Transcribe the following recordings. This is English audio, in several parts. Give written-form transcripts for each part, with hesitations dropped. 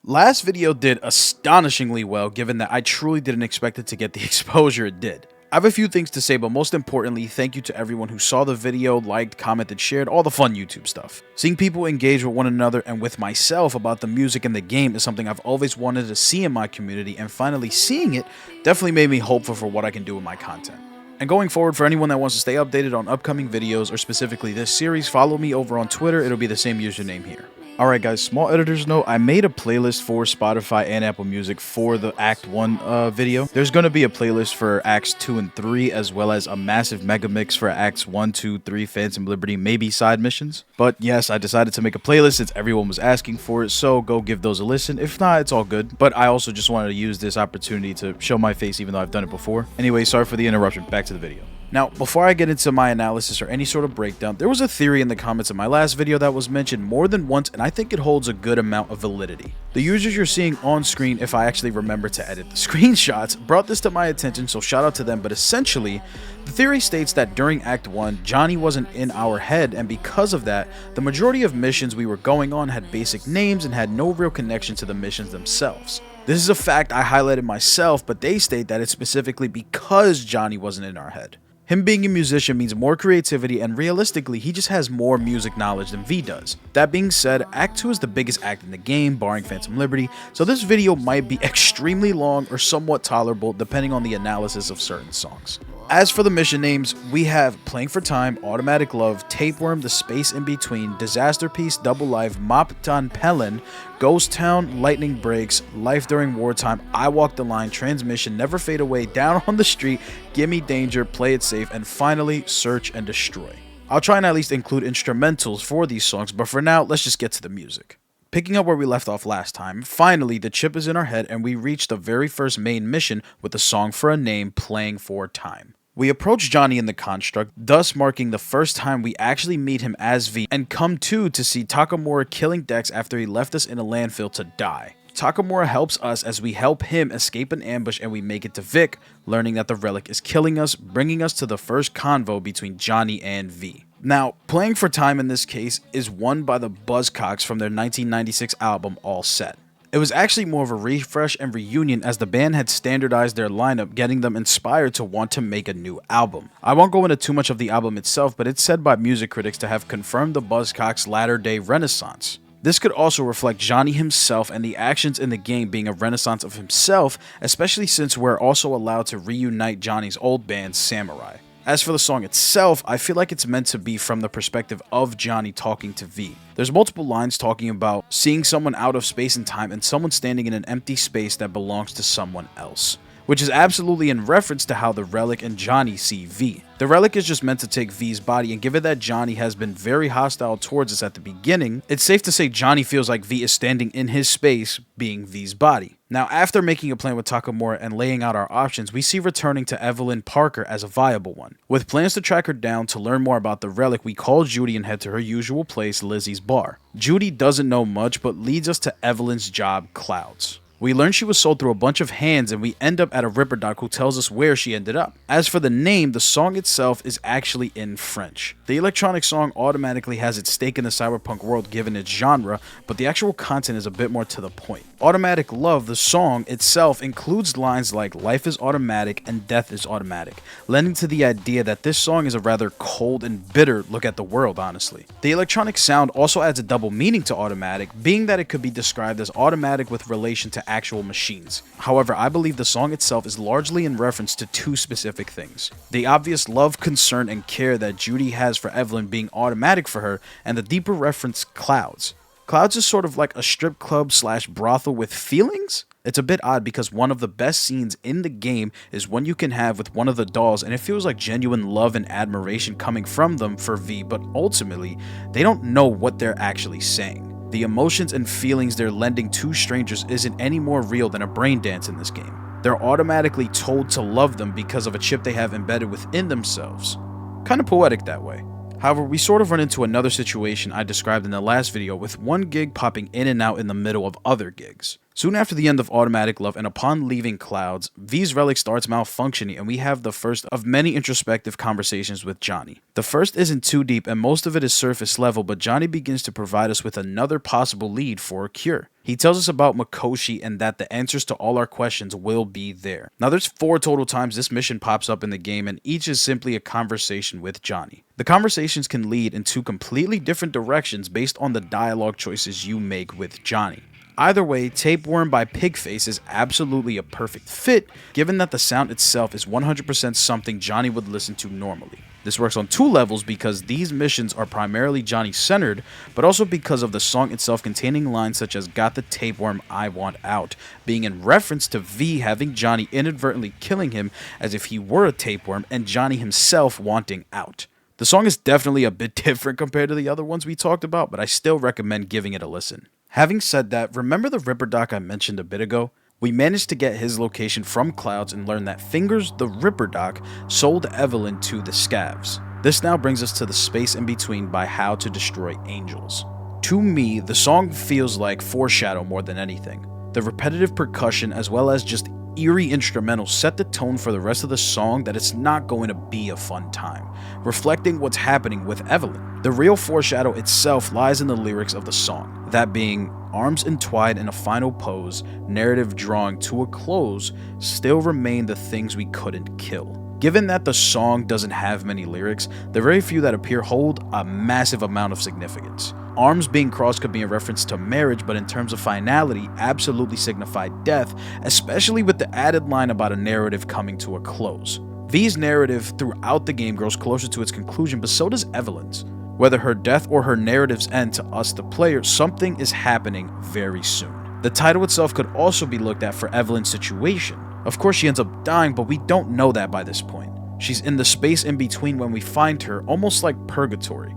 Last video did astonishingly well given that I truly didn't expect it to get the exposure it did. I have a few things to say, but most importantly, thank you to everyone who saw the video, liked, commented, shared, all the fun YouTube stuff. Seeing people engage with one another and with myself about the music and the game is something I've always wanted to see in my community, and finally seeing it definitely made me hopeful for what I can do with my content. And going forward, for anyone that wants to stay updated on upcoming videos, or specifically this series, follow me over on Twitter. It'll be the same username here. Alright guys, small editor's note, I made a playlist for Spotify and Apple Music for the Act 1 video. There's going to be a playlist for Acts 2 and 3, as well as a massive mega mix for Acts 1, 2, 3, Phantom Liberty, maybe side missions. But yes, I decided to make a playlist since everyone was asking for it, so go give those a listen. If not, it's all good. But I also just wanted to use this opportunity to show my face even though I've done it before. Anyway, sorry for the interruption, back to the video. Now, before I get into my analysis or any sort of breakdown, there was a theory in the comments of my last video that was mentioned more than once, and I think it holds a good amount of validity. The users you're seeing on screen, if I actually remember to edit the screenshots, brought this to my attention, so shout out to them, but essentially, the theory states that during Act 1, Johnny wasn't in our head, and because of that, the majority of missions we were going on had basic names and had no real connection to the missions themselves. This is a fact I highlighted myself, but they state that it's specifically because Johnny wasn't in our head. Him being a musician means more creativity, and realistically, he just has more music knowledge than V does. That being said, Act 2 is the biggest act in the game, barring Phantom Liberty, so this video might be extremely long or somewhat tolerable depending on the analysis of certain songs. As for the mission names, we have Playing for Time, Automatic Love, Tapeworm, The Space in Between, Disasterpiece, Double Life, tann, Pèlen, Ghost Town, Lightning Breaks, Life During Wartime, I Walk the Line, Transmission, Never Fade Away, Down on the Street, Gimme Danger, Play It Safe, and finally, Search and Destroy. I'll try and at least include instrumentals for these songs, but for now, let's just get to the music. Picking up where we left off last time, finally the chip is in our head and we reach the very first main mission with the song for a name, Playing for Time. We approach Johnny in the construct, thus marking the first time we actually meet him as V, and come to see Takamura killing Dex after he left us in a landfill to die. Takamura helps us as we help him escape an ambush and we make it to Vic, learning that the relic is killing us, bringing us to the first convo between Johnny and V. Now, Playing for Time in this case is won by the Buzzcocks from their 1996 album All Set. It was actually more of a refresh and reunion as the band had standardized their lineup, getting them inspired to want to make a new album. I won't go into too much of the album itself, but it's said by music critics to have confirmed the Buzzcocks' latter-day renaissance. This could also reflect Johnny himself and the actions in the game being a renaissance of himself, especially since we're also allowed to reunite Johnny's old band, Samurai. As for the song itself, I feel like it's meant to be from the perspective of Johnny talking to V. There's multiple lines talking about seeing someone out of space and time and someone standing in an empty space that belongs to someone else, which is absolutely in reference to how the Relic and Johnny see V. The Relic is just meant to take V's body, and given that Johnny has been very hostile towards us at the beginning, it's safe to say Johnny feels like V is standing in his space, being V's body. Now, after making a plan with Takamura and laying out our options, we see returning to Evelyn Parker as a viable one. With plans to track her down to learn more about the Relic, we call Judy and head to her usual place, Lizzie's bar. Judy doesn't know much, but leads us to Evelyn's job, Clouds. We learn she was sold through a bunch of hands, and we end up at a Ripper Doc who tells us where she ended up. As for the name, the song itself is actually in French. The electronic song automatically has its stake in the cyberpunk world given its genre, but the actual content is a bit more to the point. Automatic Love, the song itself, includes lines like life is automatic and death is automatic, lending to the idea that this song is a rather cold and bitter look at the world, honestly. The electronic sound also adds a double meaning to automatic, being that it could be described as automatic with relation to actual machines. However, I believe the song itself is largely in reference to two specific things: the obvious love, concern, and care that Judy has for Evelyn being automatic for her, and the deeper reference, Clouds. Clouds is sort of like a strip club slash brothel with feelings? It's a bit odd because one of the best scenes in the game is one you can have with one of the dolls, and it feels like genuine love and admiration coming from them for V, but ultimately, they don't know what they're actually saying. The emotions and feelings they're lending to strangers isn't any more real than a brain dance in this game. They're automatically told to love them because of a chip they have embedded within themselves. Kinda poetic that way. However, we sort of run into another situation I described in the last video with one gig popping in and out in the middle of other gigs. Soon after the end of Automatic Love and upon leaving Clouds, V's relic starts malfunctioning and we have the first of many introspective conversations with Johnny. The first isn't too deep and most of it is surface level, but Johnny begins to provide us with another possible lead for a cure. He tells us about Mikoshi and that the answers to all our questions will be there. Now there's 4 total times this mission pops up in the game and each is simply a conversation with Johnny. The conversations can lead in 2 completely different directions based on the dialogue choices you make with Johnny. Either way, Tapeworm by Pigface is absolutely a perfect fit, given that the sound itself is 100% something Johnny would listen to normally. This works on 2 levels because these missions are primarily Johnny-centered, but also because of the song itself containing lines such as "Got the tapeworm, I want out," being in reference to V having Johnny inadvertently killing him as if he were a tapeworm and Johnny himself wanting out. The song is definitely a bit different compared to the other ones we talked about, but I still recommend giving it a listen. Having said that, remember the Ripper Doc I mentioned a bit ago? We managed to get his location from Clouds and learn that Fingers the Ripper Doc sold Evelyn to the Scavs. This now brings us to the space in between by How to Destroy Angels. To me, the song feels like foreshadow more than anything. The repetitive percussion as well as just eerie instrumentals set the tone for the rest of the song that it's not going to be a fun time, reflecting what's happening with Evelyn. The real foreshadow itself lies in the lyrics of the song, that being arms entwined in a final pose, narrative drawing to a close, still remain the things we couldn't kill. Given that the song doesn't have many lyrics, the very few that appear hold a massive amount of significance. Arms being crossed could be a reference to marriage, but in terms of finality, absolutely signified death, especially with the added line about a narrative coming to a close. V's narrative throughout the game grows closer to its conclusion, but so does Evelyn's. Whether her death or her narrative's end, to us the player, something is happening very soon. The title itself could also be looked at for Evelyn's situation. Of course she ends up dying, but we don't know that by this point. She's in the space in between when we find her, almost like purgatory.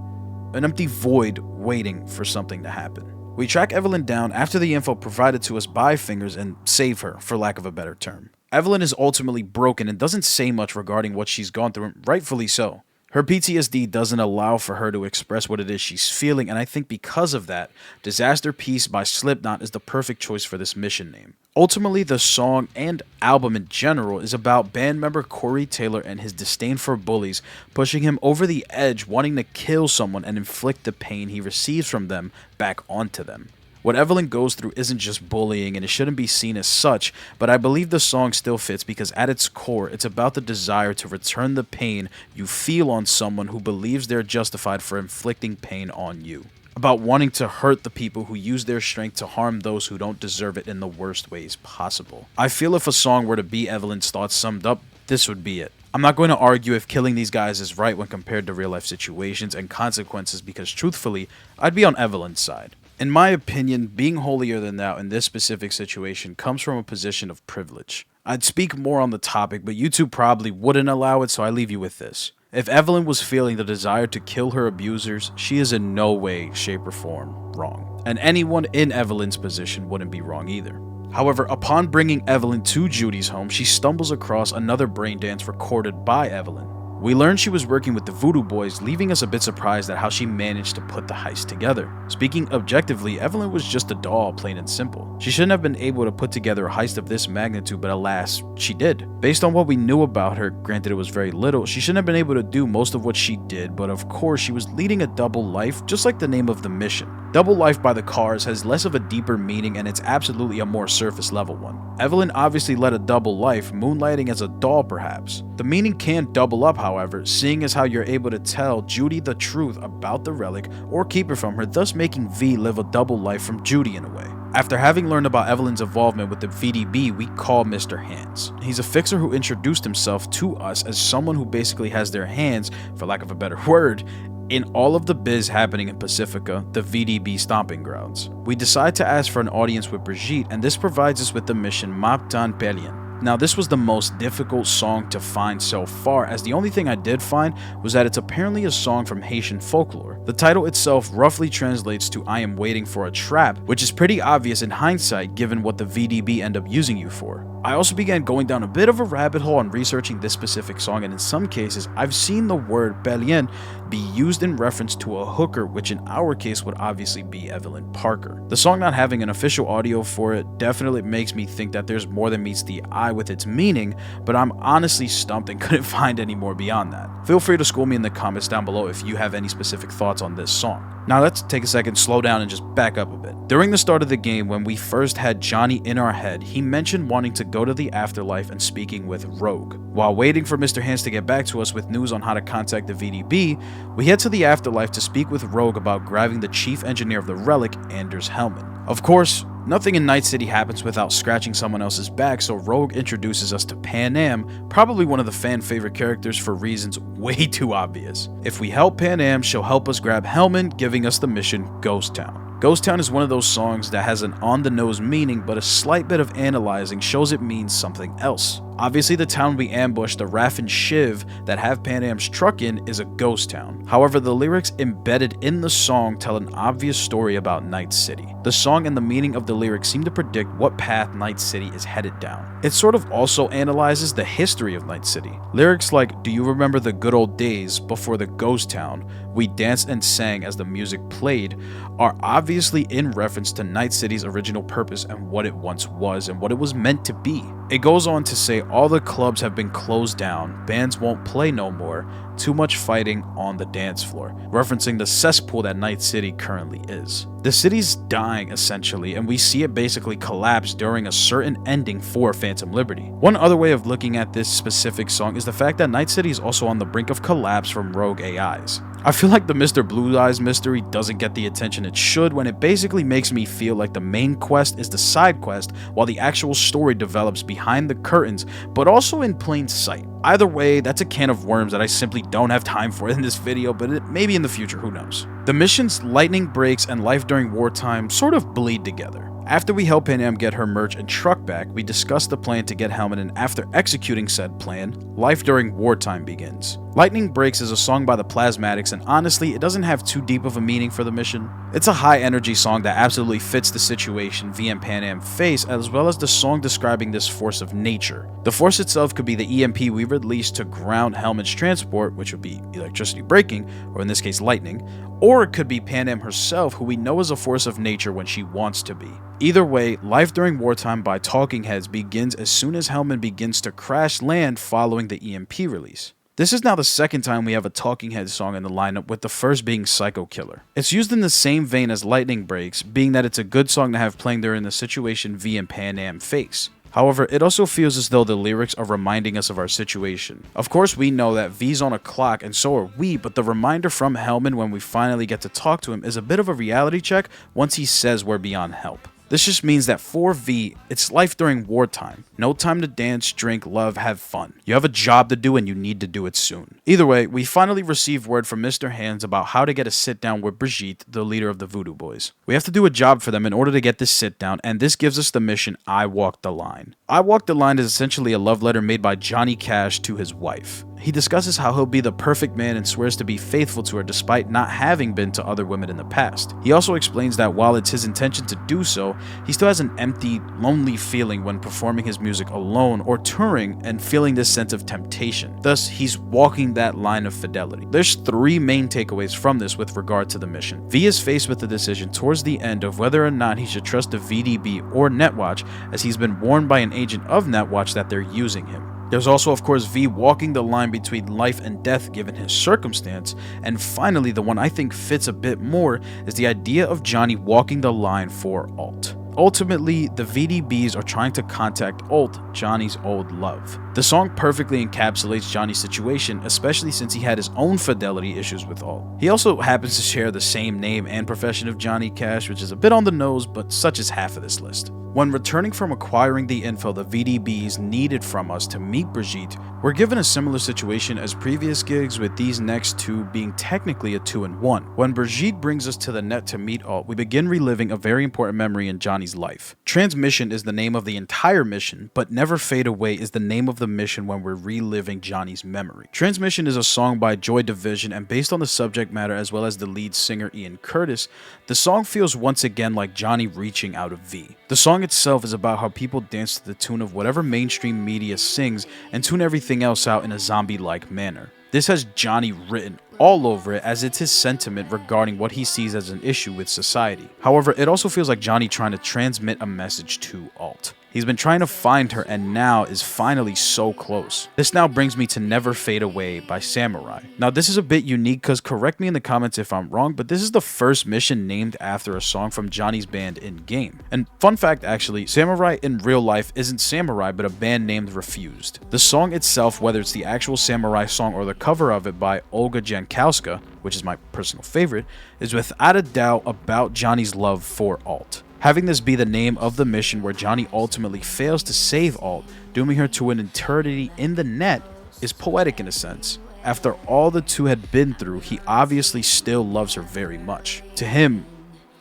An empty void waiting for something to happen. We track Evelyn down after the info provided to us by Fingers and save her, for lack of a better term. Evelyn is ultimately broken and doesn't say much regarding what she's gone through, and rightfully so. Her PTSD doesn't allow for her to express what it is she's feeling, and I think because of that, Disasterpiece by Slipknot is the perfect choice for this mission name. Ultimately, the song and album in general is about band member Corey Taylor and his disdain for bullies, pushing him over the edge, wanting to kill someone and inflict the pain he receives from them back onto them. What Evelyn goes through isn't just bullying, and it shouldn't be seen as such, but I believe the song still fits because at its core, it's about the desire to return the pain you feel on someone who believes they're justified for inflicting pain on you. About wanting to hurt the people who use their strength to harm those who don't deserve it in the worst ways possible. I feel if a song were to be Evelyn's thoughts summed up, this would be it. I'm not going to argue if killing these guys is right when compared to real life situations and consequences because truthfully, I'd be on Evelyn's side. In my opinion, being holier than thou in this specific situation comes from a position of privilege. I'd speak more on the topic, but YouTube probably wouldn't allow it, so I leave you with this. If Evelyn was feeling the desire to kill her abusers, she is in no way, shape, or form wrong. And anyone in Evelyn's position wouldn't be wrong either. However, upon bringing Evelyn to Judy's home, she stumbles across another brain dance recorded by Evelyn. We learned she was working with the Voodoo Boys, leaving us a bit surprised at how she managed to put the heist together. Speaking objectively, Evelyn was just a doll, plain and simple. She shouldn't have been able to put together a heist of this magnitude, but alas, she did. Based on what we knew about her, granted it was very little, she shouldn't have been able to do most of what she did, but of course she was leading a double life, just like the name of the mission. Double life by the Cars has less of a deeper meaning and it's absolutely a more surface level one. Evelyn obviously led a double life, moonlighting as a doll perhaps. The meaning can double up however, seeing as how you're able to tell Judy the truth about the relic or keep it from her, thus making V live a double life from Judy in a way. After having learned about Evelyn's involvement with the VDB, we call Mr. Hands. He's a fixer who introduced himself to us as someone who basically has their hands, for lack of a better word, in all of the biz happening in Pacifica, the VDB stomping grounds. We decide to ask for an audience with Brigitte, and this provides us with the mission tann, pèlen. Now, this was the most difficult song to find so far, as the only thing I did find was that it's apparently a song from Haitian folklore. The title itself roughly translates to "I am waiting for a trap," which is pretty obvious in hindsight given what the VDB end up using you for. I also began going down a bit of a rabbit hole on researching this specific song, and in some cases, I've seen the word pèlen be used in reference to a hooker, which in our case would obviously be Evelyn Parker. The song not having an official audio for it definitely makes me think that there's more than meets the eye with its meaning, but I'm honestly stumped and couldn't find any more beyond that. Feel free to school me in the comments down below if you have any specific thoughts on this song. Now let's take a second, slow down, and just back up a bit. During the start of the game, when we first had Johnny in our head, he mentioned wanting to go to the afterlife and speaking with Rogue. While waiting for Mr. Hands to get back to us with news on how to contact the VDB, we head to the afterlife to speak with Rogue about grabbing the chief engineer of the relic, Anders Hellman. Of course, nothing in Night City happens without scratching someone else's back, so Rogue introduces us to Panam, probably one of the fan favorite characters for reasons way too obvious. If we help Panam, she'll help us grab Hellman, giving us the mission Ghost Town. Ghost Town is one of those songs that has an on-the-nose meaning, but a slight bit of analyzing shows it means something else. Obviously, the town we ambushed, the Raff and Shiv that have Panam's truck in, is a ghost town. However, the lyrics embedded in the song tell an obvious story about Night City. The song and the meaning of the lyrics seem to predict what path Night City is headed down. It sort of also analyzes the history of Night City. Lyrics like, "Do you remember the good old days before the ghost town? We danced and sang as the music played," are obviously in reference to Night City's original purpose and what it once was and what it was meant to be. It goes on to say all the clubs have been closed down, bands won't play no more, too much fighting on the dance floor, referencing the cesspool that Night City currently is. The city's dying essentially, and we see it basically collapse during a certain ending for Phantom Liberty. One other way of looking at this specific song is the fact that Night City is also on the brink of collapse from rogue AIs. I feel like the Mr. Blue Eyes mystery doesn't get the attention it should, when it basically makes me feel like the main quest is the side quest while the actual story develops behind the curtains, but also in plain sight. Either way, that's a can of worms that I simply don't have time for in this video, but maybe in the future, who knows. The missions Lightning Breaks and Life During Wartime sort of bleed together. After we help Panam get her merch and truck back, we discuss the plan to get Hellman, and after executing said plan, Life During Wartime begins. Lightning Breaks is a song by the Plasmatics, and honestly, it doesn't have too deep of a meaning for the mission. It's a high energy song that absolutely fits the situation V and Panam face, as well as the song describing this force of nature. The force itself could be the EMP we released to ground Hellman's transport, which would be electricity breaking, or in this case lightning, or it could be Panam herself, who we know is a force of nature when she wants to be. Either way, Life During Wartime by Talking Heads begins as soon as Hellman begins to crash land following the EMP release. This is now the second time we have a Talking Heads song in the lineup, with the first being Psycho Killer. It's used in the same vein as Lightning Breaks, being that it's a good song to have playing during the situation V and Panam face. However, it also feels as though the lyrics are reminding us of our situation. Of course, we know that V's on a clock, and so are we, but the reminder from Hellman when we finally get to talk to him is a bit of a reality check once he says we're beyond help. This just means that for V, it's life during wartime. No time to dance, drink, love, have fun. You have a job to do and you need to do it soon. Either way, we finally receive word from Mr. Hands about how to get a sit down with Brigitte, the leader of the Voodoo Boys. We have to do a job for them in order to get this sit down, and this gives us the mission I Walk the Line. I Walk the Line is essentially a love letter made by Johnny Cash to his wife. He discusses how he'll be the perfect man and swears to be faithful to her despite not having been to other women in the past. He also explains that while it's his intention to do so, he still has an empty, lonely feeling when performing his music alone or touring and feeling this sense of temptation. Thus, he's walking that line of fidelity. There's three main takeaways from this with regard to the mission. V is faced with the decision towards the end of whether or not he should trust the VDB or Netwatch, as he's been warned by an agent of Netwatch that they're using him. There's also, of course, V walking the line between life and death given his circumstance, and finally, the one I think fits a bit more is the idea of Johnny walking the line for Alt. Ultimately, the VDBs are trying to contact Alt, Johnny's old love. The song perfectly encapsulates Johnny's situation, especially since he had his own fidelity issues with Alt. He also happens to share the same name and profession of Johnny Cash, which is a bit on the nose, but such is half of this list. When returning from acquiring the info the VDBs needed from us to meet Brigitte, we're given a similar situation as previous gigs, with these next two being technically a 2-in-1. When Brigitte brings us to the net to meet Alt, we begin reliving a very important memory in Johnny's life. Transmission is the name of the entire mission, but Never Fade Away is the name of the mission when we're reliving Johnny's memory. Transmission is a song by Joy Division, and based on the subject matter as well as the lead singer Ian Curtis, the song feels once again like Johnny reaching out of V. The song itself is about how people dance to the tune of whatever mainstream media sings and tune everything else out in a zombie-like manner. This has Johnny written all over it, as it's his sentiment regarding what he sees as an issue with society. However, it also feels like Johnny trying to transmit a message to Alt. He's been trying to find her and now is finally so close. This now brings me to Never Fade Away by Samurai. Now this is a bit unique, because correct me in the comments if I'm wrong, but this is the first mission named after a song from Johnny's band in game. And fun fact actually, Samurai in real life isn't Samurai but a band named Refused. The song itself, whether it's the actual Samurai song or the cover of it by Olga Jankowska, which is my personal favorite, is without a doubt about Johnny's love for Alt. Having this be the name of the mission where Johnny ultimately fails to save Alt, dooming her to an eternity in the net, is poetic in a sense. After all the two had been through, he obviously still loves her very much. To him,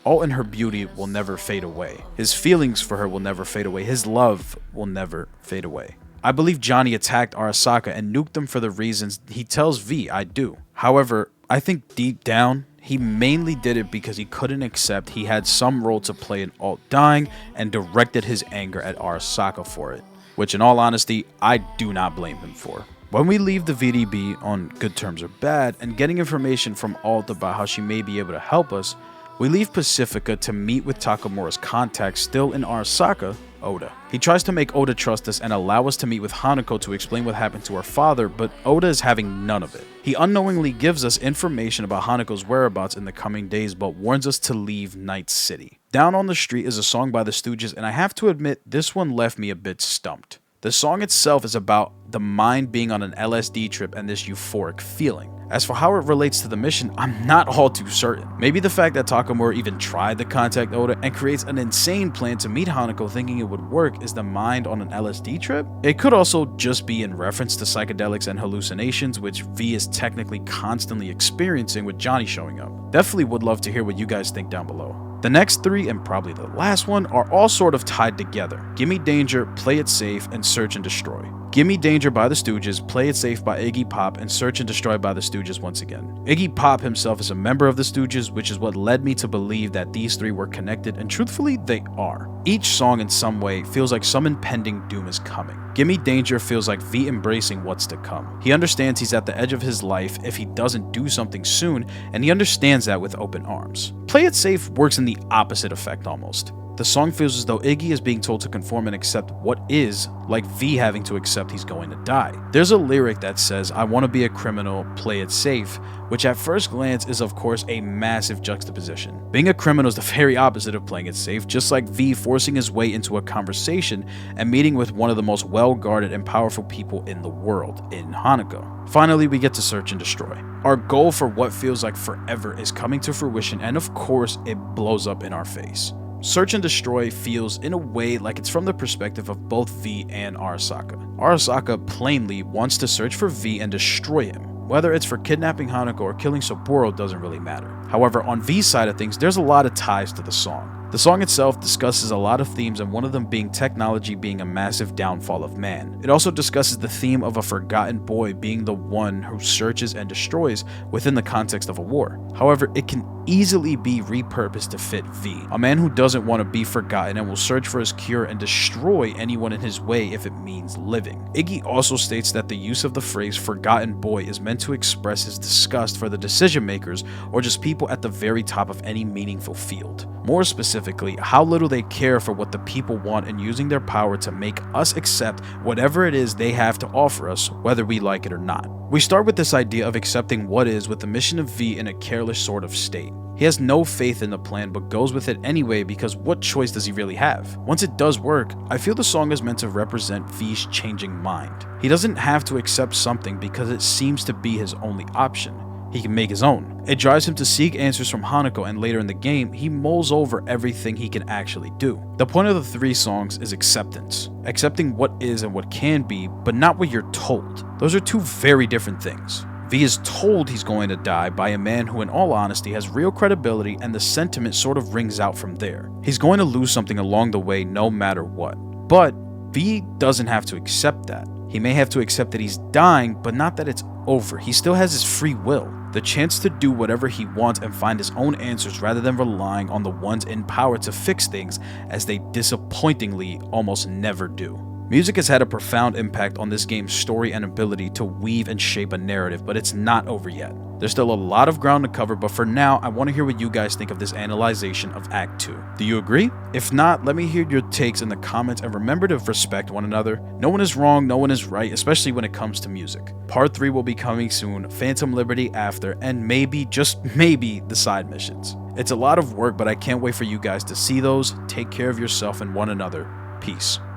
Alt and her beauty will never fade away. His feelings for her will never fade away. His love will never fade away. I believe Johnny attacked Arasaka and nuked them for the reasons he tells V I do. However, I think deep down, he mainly did it because he couldn't accept he had some role to play in Alt dying and directed his anger at Arasaka for it, which in all honesty, I do not blame him for. When we leave the VDB on good terms or bad and getting information from Alt about how she may be able to help us, we leave Pacifica to meet with Takamura's contact still in Arasaka, Oda. He tries to make Oda trust us and allow us to meet with Hanako to explain what happened to her father, but Oda is having none of it. He unknowingly gives us information about Hanako's whereabouts in the coming days, but warns us to leave Night City. Down on the Street is a song by the Stooges, and I have to admit this one left me a bit stumped. The song itself is about the mind being on an LSD trip and this euphoric feeling. As for how it relates to the mission, I'm not all too certain. Maybe the fact that Takamura even tried to contact Oda and creates an insane plan to meet Hanako thinking it would work is the mind on an LSD trip? It could also just be in reference to psychedelics and hallucinations, which V is technically constantly experiencing with Johnny showing up. Definitely would love to hear what you guys think down below. The next three, and probably the last one, are all sort of tied together. Gimme Danger, Play It Safe, and Search and Destroy. Gimme Danger by the Stooges, Play It Safe by Iggy Pop, and Search and Destroy by the Stooges once again. Iggy Pop himself is a member of the Stooges, which is what led me to believe that these three were connected, and truthfully, they are. Each song in some way feels like some impending doom is coming. Gimme Danger feels like V embracing what's to come. He understands he's at the edge of his life if he doesn't do something soon, and he understands that with open arms. Play It Safe works in the opposite effect almost. The song feels as though Iggy is being told to conform and accept what is, like V having to accept he's going to die. There's a lyric that says, "I want to be a criminal, play it safe," which at first glance is of course a massive juxtaposition. Being a criminal is the very opposite of playing it safe, just like V forcing his way into a conversation and meeting with one of the most well-guarded and powerful people in the world, in Hanako. Finally, we get to Search and Destroy. Our goal for what feels like forever is coming to fruition, and of course, it blows up in our face. Search and Destroy feels in a way like it's from the perspective of both V and Arasaka. Arasaka plainly wants to search for V and destroy him. Whether it's for kidnapping Hanako or killing Saburo doesn't really matter. However, on V's side of things, there's a lot of ties to the song. The song itself discusses a lot of themes, and one of them being technology being a massive downfall of man. It also discusses the theme of a forgotten boy being the one who searches and destroys within the context of a war. However, it can easily be repurposed to fit V, a man who doesn't want to be forgotten and will search for his cure and destroy anyone in his way if it means living. Iggy also states that the use of the phrase forgotten boy is meant to express his disgust for the decision makers or just people at the very top of any meaningful field. More specifically, how little they care for what the people want and using their power to make us accept whatever it is they have to offer us, whether we like it or not. We start with this idea of accepting what is with the mission of V in a careless sort of state. He has no faith in the plan but goes with it anyway because what choice does he really have? Once it does work, I feel the song is meant to represent V's changing mind. He doesn't have to accept something because it seems to be his only option. he can make his own. It drives him to seek answers from Hanako, and later in the game, he mulls over everything he can actually do. The point of the 3 songs is acceptance. Accepting what is and what can be, but not what you're told. Those are 2 very different things. V is told he's going to die by a man who in all honesty has real credibility, and the sentiment sort of rings out from there. He's going to lose something along the way no matter what. But V doesn't have to accept that. He may have to accept that he's dying, but not that it's over. He still has his free will, the chance to do whatever he wants and find his own answers rather than relying on the ones in power to fix things, as they disappointingly almost never do. Music has had a profound impact on this game's story and ability to weave and shape a narrative, but it's not over yet. There's still a lot of ground to cover, but for now, I want to hear what you guys think of this analyzation of Act 2. Do you agree? If not, let me hear your takes in the comments, and remember to respect one another. No one is wrong, no one is right, especially when it comes to music. Part 3 will be coming soon, Phantom Liberty after, and maybe, just maybe, the side missions. It's a lot of work, but I can't wait for you guys to see those. Take care of yourself and one another. Peace.